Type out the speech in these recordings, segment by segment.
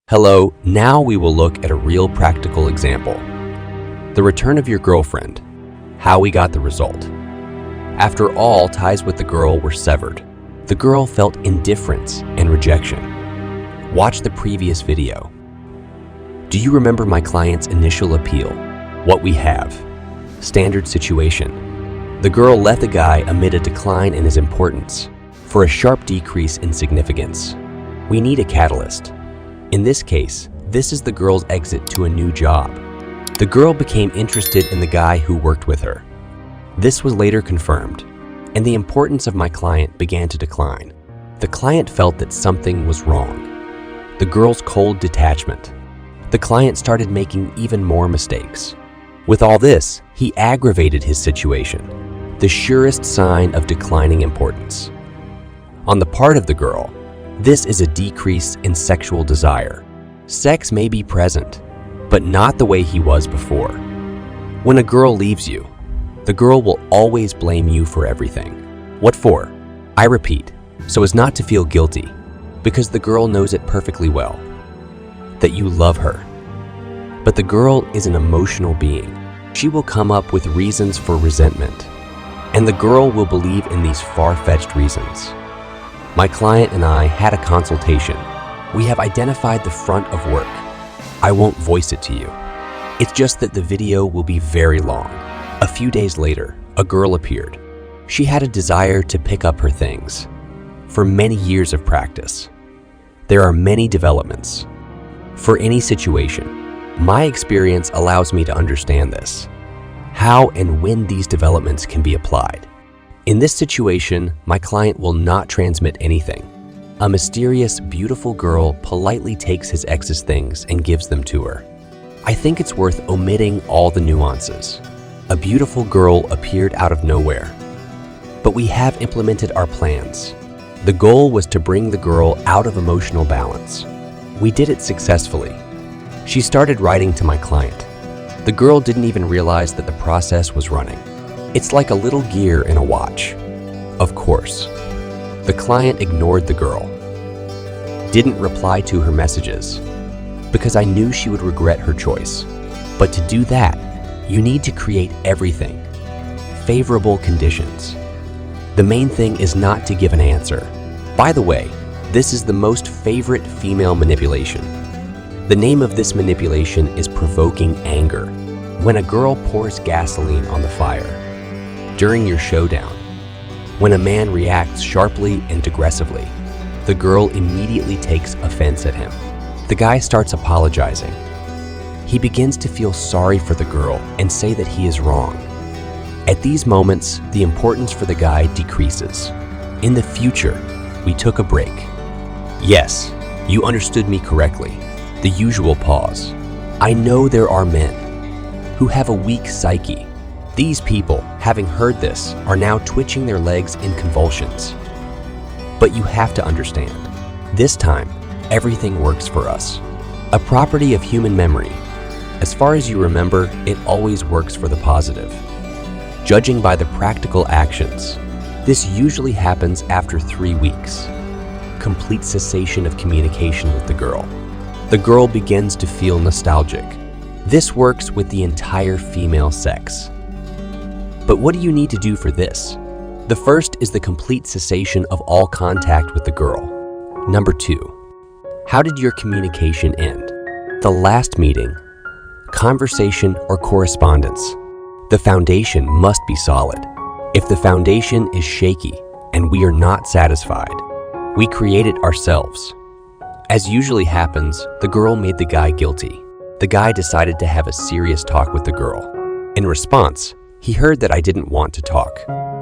Hello, now we will look at a real practical example. The return of your girlfriend. How we got the result. After all ties with the girl were severed, the girl felt indifference and rejection. Watch the previous video. Do you remember my client's initial appeal? What we have. Standard situation. The girl left the guy amid a decline in his importance for a sharp decrease in significance. We need a catalyst. In this case, this is the girl's exit to a new job. The girl became interested in the guy who worked with her. This was later confirmed, and the importance of my client began to decline. The client felt that something was wrong. The girl's cold detachment. The client started making even more mistakes. With all this, he aggravated his situation, the surest sign of declining importance. On the part of the girl, this is a decrease in sexual desire. Sex may be present, but not the way he was before. When a girl leaves you, the girl will always blame you for everything. What for? I repeat, so as not to feel guilty, because the girl knows it perfectly well, that you love her. But the girl is an emotional being. She will come up with reasons for resentment, and the girl will believe in these far-fetched reasons. My client and I had a consultation. We have identified the front of work. I won't voice it to you. It's just that the video will be very long. A few days later, a girl appeared. She had a desire to pick up her things. For many years of practice, there are many developments. For any situation, my experience allows me to understand this, how and when these developments can be applied. In this situation, my client will not transmit anything. A mysterious, beautiful girl politely takes his ex's things and gives them to her. I think it's worth omitting all the nuances. A beautiful girl appeared out of nowhere. But we have implemented our plans. The goal was to bring the girl out of emotional balance. We did it successfully. She started writing to my client. The girl didn't even realize that the process was running. It's like a little gear in a watch. Of course, the client ignored the girl, didn't reply to her messages, because I knew she would regret her choice. But to do that, you need to create everything. Favorable conditions. The main thing is not to give an answer. By the way, this is the most favorite female manipulation. The name of this manipulation is provoking anger. When a girl pours gasoline on the fire. During your showdown, when a man reacts sharply and aggressively, the girl immediately takes offense at him. The guy starts apologizing. He begins to feel sorry for the girl and say that he is wrong. At these moments, the importance for the guy decreases. In the future, we took a break. Yes, you understood me correctly. The usual pause. I know there are men who have a weak psyche. These people, having heard this, are now twitching their legs in convulsions. But you have to understand, this time, everything works for us. A property of human memory. As far as you remember, it always works for the positive. Judging by the practical actions, this usually happens after 3 weeks. Complete cessation of communication with the girl. The girl begins to feel nostalgic. This works with the entire female sex. But what do you need to do for this? The first is the complete cessation of all contact with the girl. Number 2, how did your communication end? The last meeting, conversation, or correspondence. The foundation must be solid. If the foundation is shaky and we are not satisfied, we create it ourselves. As usually happens, the girl made the guy guilty. The guy decided to have a serious talk with the girl. In response, he heard that I didn't want to talk.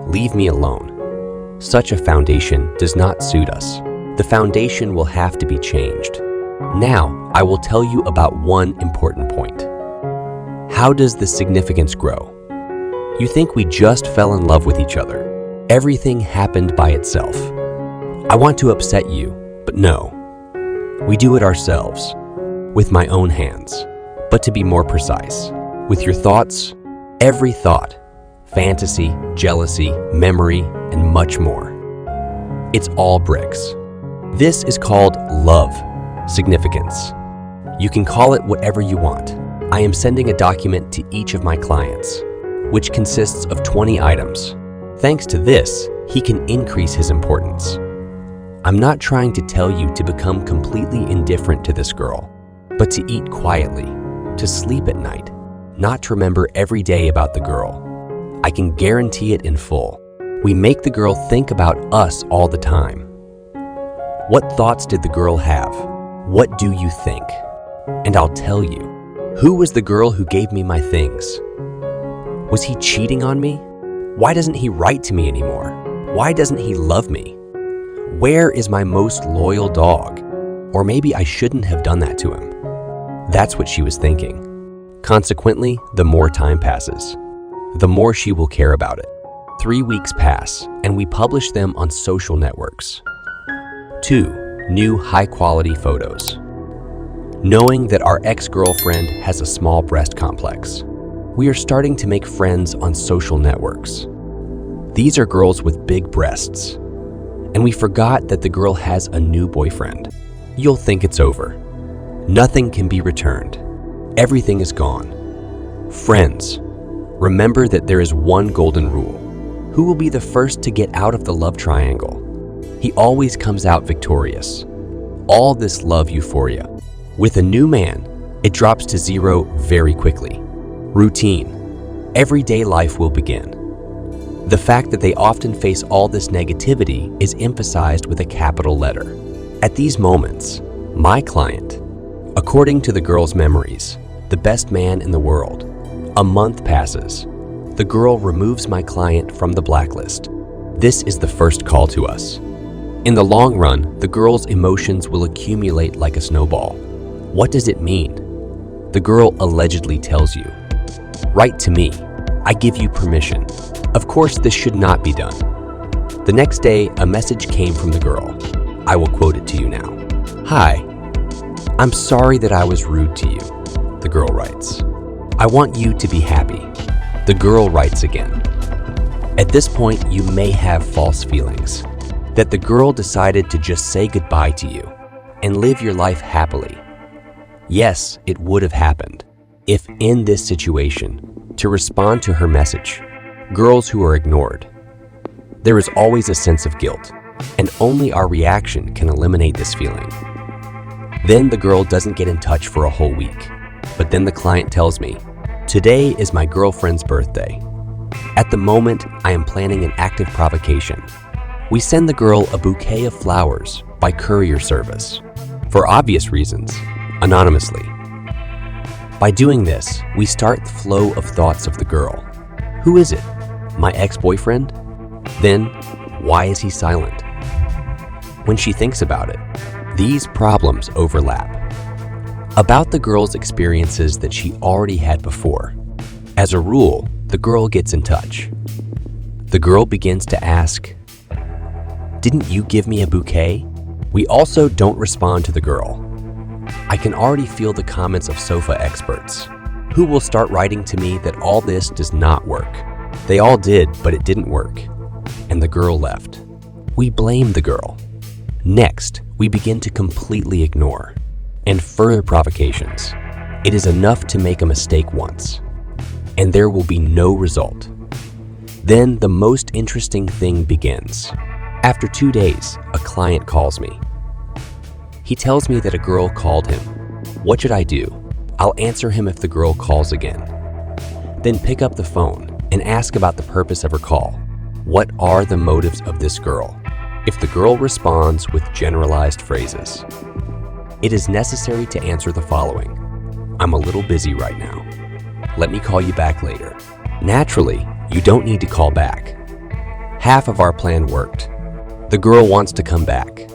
Leave me alone. Such a foundation does not suit us. The foundation will have to be changed. Now, I will tell you about one important point. How does the significance grow? You think we just fell in love with each other. Everything happened by itself. I want to upset you, but no. We do it ourselves, with my own hands. But to be more precise, with your thoughts, every thought, fantasy, jealousy, memory, and much more. It's all bricks. This is called love, significance. You can call it whatever you want. I am sending a document to each of my clients, which consists of 20 items. Thanks to this, he can increase his importance. I'm not trying to tell you to become completely indifferent to this girl, but to eat quietly, to sleep at night, not to remember every day about the girl. I can guarantee it in full. We make the girl think about us all the time. What thoughts did the girl have? What do you think? And I'll tell you, who was the girl who gave me my things? Was he cheating on me? Why doesn't he write to me anymore? Why doesn't he love me? Where is my most loyal dog? Or maybe I shouldn't have done that to him. That's what she was thinking. Consequently, the more time passes, the more she will care about it. 3 weeks pass, and we publish them on social networks. 2. New high-quality photos. Knowing that our ex-girlfriend has a small breast complex, we are starting to make friends on social networks. These are girls with big breasts, and we forgot that the girl has a new boyfriend. You'll think it's over. Nothing can be returned. Everything is gone. Friends, remember that there is one golden rule. Who will be the first to get out of the love triangle? He always comes out victorious. All this love euphoria. With a new man, it drops to zero very quickly. Routine. Everyday life will begin. The fact that they often face all this negativity is emphasized with a capital letter. At these moments, my client, according to the girl's memories, the best man in the world. A month passes. The girl removes my client from the blacklist. This is the first call to us. In the long run, the girl's emotions will accumulate like a snowball. What does it mean? The girl allegedly tells you, "Write to me. I give you permission." Of course, this should not be done. The next day, a message came from the girl. I will quote it to you now. "Hi, I'm sorry that I was rude to you," the girl writes. "I want you to be happy." The girl writes again. At this point, you may have false feelings that the girl decided to just say goodbye to you and live your life happily. Yes, it would have happened if in this situation, to respond to her message, girls who are ignored. There is always a sense of guilt, and only our reaction can eliminate this feeling. Then the girl doesn't get in touch for a whole week, but then the client tells me, "Today is my girlfriend's birthday. At the moment, I am planning an active provocation." We send the girl a bouquet of flowers by courier service, for obvious reasons, anonymously. By doing this, we start the flow of thoughts of the girl. Who is it? My ex-boyfriend? Then, why is he silent? When she thinks about it, these problems overlap. About the girl's experiences that she already had before. As a rule, the girl gets in touch. The girl begins to ask, "Didn't you give me a bouquet?" We also don't respond to the girl. I can already feel the comments of sofa experts, who will start writing to me that all this does not work. They all did, but it didn't work, and the girl left. We blame the girl. Next, we begin to completely ignore. And further provocations. It is enough to make a mistake once, and there will be no result. Then the most interesting thing begins. After 2 days, a client calls me. He tells me that a girl called him. What should I do? I'll answer him if the girl calls again. Then pick up the phone and ask about the purpose of her call. What are the motives of this girl? If the girl responds with generalized phrases, it is necessary to answer the following. "I'm a little busy right now. Let me call you back later." Naturally, you don't need to call back. Half of our plan worked. The girl wants to come back.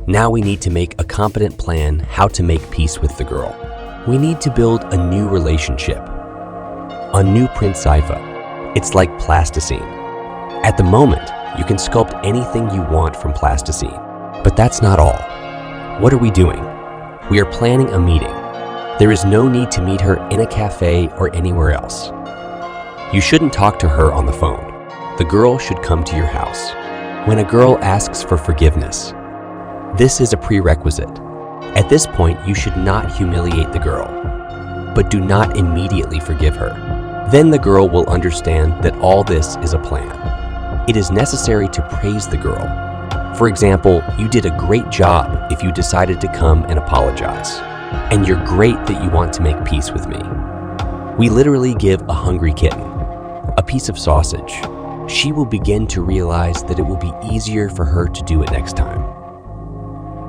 Now we need to make a competent plan how to make peace with the girl. We need to build a new relationship. A new Prince Saifa. It's like plasticine. At the moment, you can sculpt anything you want from plasticine. But that's not all. What are we doing? We are planning a meeting. There is no need to meet her in a cafe or anywhere else. You shouldn't talk to her on the phone. The girl should come to your house. When a girl asks for forgiveness, this is a prerequisite. At this point, you should not humiliate the girl, but do not immediately forgive her. Then the girl will understand that all this is a plan. It is necessary to praise the girl. For example, you did a great job if you decided to come and apologize. And you're great that you want to make peace with me. We literally give a hungry kitten a piece of sausage. She will begin to realize that it will be easier for her to do it next time.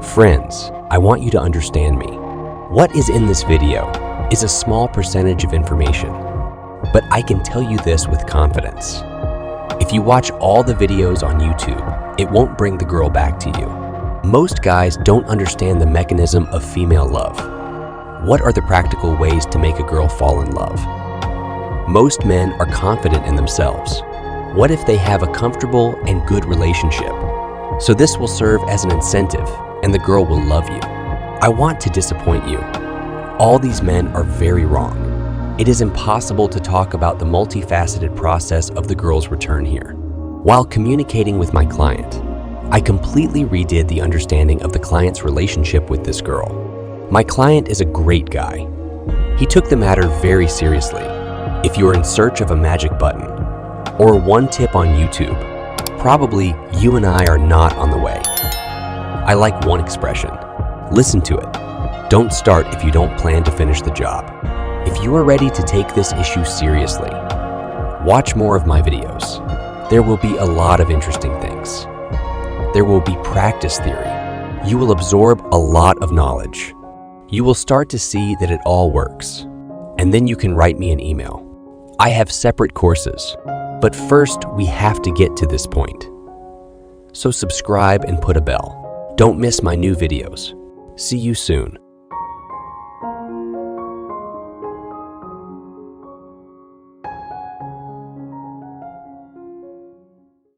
Friends, I want you to understand me. What is in this video is a small percentage of information, but I can tell you this with confidence. If you watch all the videos on YouTube, it won't bring the girl back to you. Most guys don't understand the mechanism of female love. What are the practical ways to make a girl fall in love? Most men are confident in themselves. What if they have a comfortable and good relationship? So this will serve as an incentive, and the girl will love you. I want to disappoint you. All these men are very wrong. It is impossible to talk about the multifaceted process of the girl's return here. While communicating with my client, I completely redid the understanding of the client's relationship with this girl. My client is a great guy. He took the matter very seriously. If you are in search of a magic button or one tip on YouTube, probably you and I are not on the way. I like one expression. Listen to it. Don't start if you don't plan to finish the job. If you are ready to take this issue seriously, watch more of my videos. There will be a lot of interesting things. There will be practice theory. You will absorb a lot of knowledge. You will start to see that it all works. And then you can write me an email. I have separate courses, but first we have to get to this point. So subscribe and put a bell. Don't miss my new videos. See you soon.